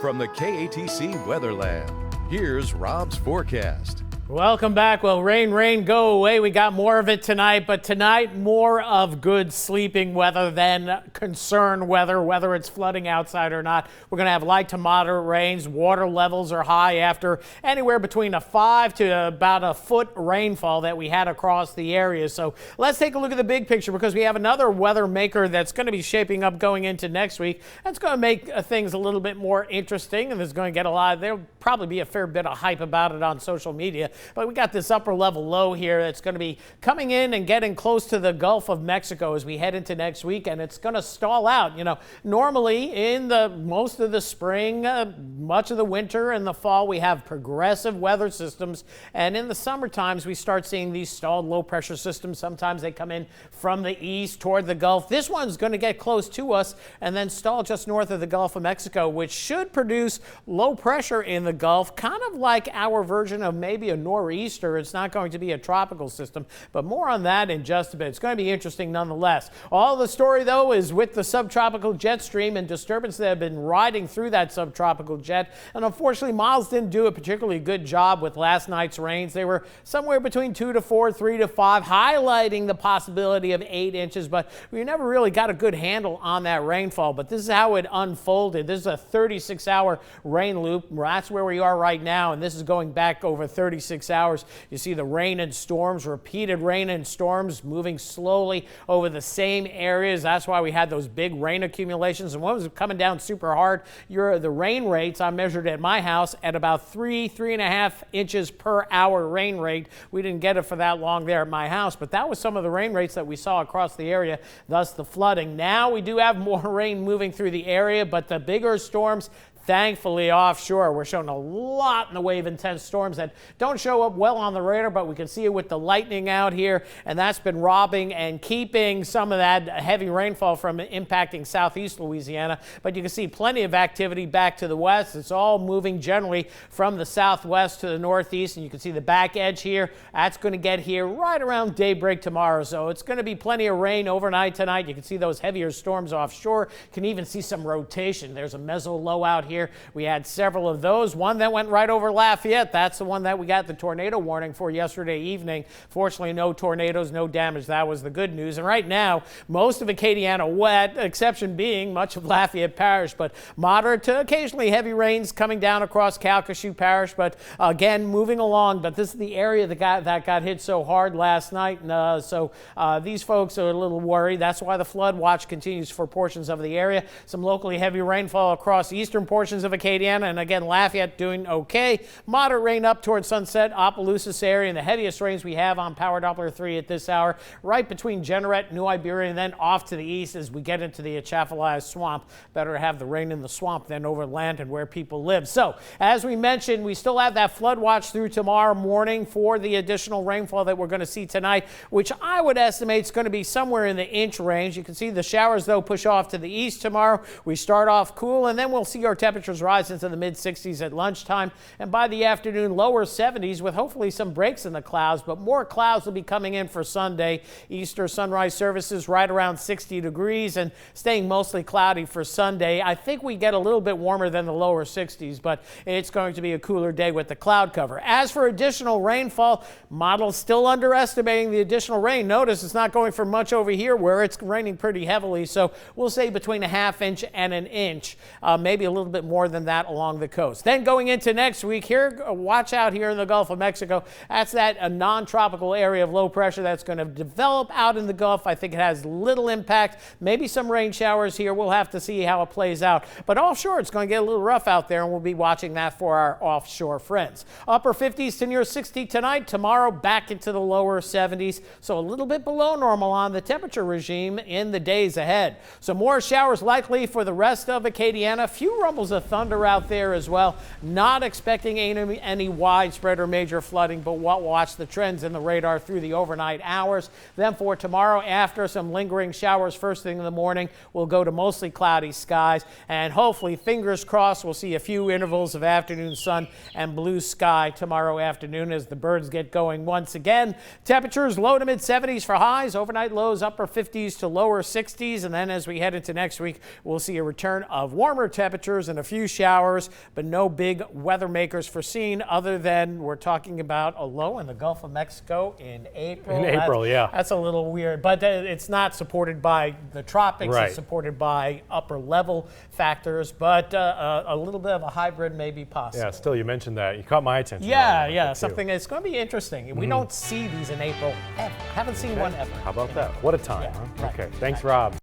From the KATC Weather Lab, here's Rob's forecast. Welcome back. Well, rain, go away. We got more of it tonight, but tonight more of good sleeping weather than concern weather, whether it's flooding outside or not. We're going to have light to moderate rains. Water levels are high after anywhere between a 5 to about a foot rainfall that we had across the area. So let's take a look at the big picture because we have another weather maker that's going to be shaping up going into next week. That's going to make things a little bit more interesting, and there's going to get there'll probably be a fair bit of hype about it on social media. But we got this upper level low here that's going to be coming in and getting close to the Gulf of Mexico as we head into next week, and it's going to stall out. You know, normally in most of the spring, much of the winter and the fall, we have progressive weather systems, and in the summer times we start seeing these stalled low pressure systems. Sometimes they come in from the east toward the Gulf. This one's going to get close to us and then stall just north of the Gulf of Mexico, which should produce low pressure in the Gulf, kind of like our version of maybe a nor'easter. It's not going to be a tropical system, but more on that in just a bit. It's going to be interesting nonetheless. All the story, though, is with the subtropical jet stream and disturbance that have been riding through that subtropical jet. And unfortunately, models didn't do a particularly good job with last night's rains. They were somewhere between 2 to 4, 3 to 5, highlighting the possibility of 8 inches, but we never really got a good handle on that rainfall. But this is how it unfolded. This is a 36-hour rain loop. That's where we are right now, and this is going back over 36 hours. You see the rain and storms, repeated rain and storms moving slowly over the same areas. That's why we had those big rain accumulations. And what was coming down super hard, the rain rates, I measured at my house at about 3.5 inches per hour rain rate. We didn't get it for that long there at my house, but that was some of the rain rates that we saw across the area, thus the flooding. Now we do have more rain moving through the area, but the bigger storms, thankfully offshore, we're showing a lot in the way of intense storms that don't show up well on the radar, but we can see it with the lightning out here, and that's been robbing and keeping some of that heavy rainfall from impacting southeast Louisiana. But you can see plenty of activity back to the west. It's all moving generally from the southwest to the northeast, and you can see the back edge here. That's going to get here right around daybreak tomorrow, so it's going to be plenty of rain overnight tonight. You can see those heavier storms offshore. You can even see some rotation. There's a meso low out here. We had several of those. One that went right over Lafayette. That's the one that we got the tornado warning for yesterday evening. Fortunately, no tornadoes, no damage. That was the good news. And right now, most of Acadiana wet, exception being much of Lafayette Parish, but moderate to occasionally heavy rains coming down across Calcasieu Parish. But again, moving along. But this is the area that got hit so hard last night. And so these folks are a little worried. That's why the flood watch continues for portions of the area. Some locally heavy rainfall across eastern portions of Acadiana, and again, Lafayette doing okay. Moderate rain up towards Sunset, Opelousas area, and the heaviest rains we have on Power Doppler 3 at this hour, right between Jeanerette, New Iberia, and then off to the east as we get into the Atchafalaya Swamp. Better to have the rain in the swamp than over land and where people live. So, as we mentioned, we still have that flood watch through tomorrow morning for the additional rainfall that we're going to see tonight, which I would estimate is going to be somewhere in the inch range. You can see the showers, though, push off to the east tomorrow. We start off cool, and then we'll see our temperatures rise into the mid-60s at lunchtime, and by the afternoon, lower 70s with hopefully some breaks in the clouds, but more clouds will be coming in for Sunday. Easter sunrise services right around 60 degrees and staying mostly cloudy for Sunday. I think we get a little bit warmer than the lower 60s, but it's going to be a cooler day with the cloud cover. As for additional rainfall, models still underestimating the additional rain. Notice it's not going for much over here where it's raining pretty heavily, so we'll say between a half inch and an inch, maybe a little bit more than that along the coast. Then going into next week here, watch out here in the Gulf of Mexico. That's that non-tropical area of low pressure that's going to develop out in the Gulf. I think it has little impact, maybe some rain showers here. We'll have to see how it plays out. But offshore, it's going to get a little rough out there, and we'll be watching that for our offshore friends. Upper 50s to near 60 tonight. Tomorrow, back into the lower 70s. So a little bit below normal on the temperature regime in the days ahead. So more showers likely for the rest of Acadiana. Few rumbles of thunder out there as well. Not expecting any widespread or major flooding, but we'll watch the trends in the radar through the overnight hours. Then for tomorrow, after some lingering showers first thing in the morning, we'll go to mostly cloudy skies, and hopefully, fingers crossed, we'll see a few intervals of afternoon sun and blue sky tomorrow afternoon as the birds get going once again. Temperatures low to mid 70s for highs, overnight lows upper 50s to lower 60s, and then as we head into next week, we'll see a return of warmer temperatures and and a few showers, but no big weather makers foreseen other than we're talking about a low in the Gulf of Mexico in April. That's a little weird, but it's not supported by the tropics. Right. It's supported by upper level factors, but a little bit of a hybrid may be possible. Yeah, still, you mentioned that. You caught my attention. Yeah, something that's going to be interesting. We don't see these in April ever. Haven't seen one ever. How about that? What a time, huh? Right. Okay, thanks, Rob.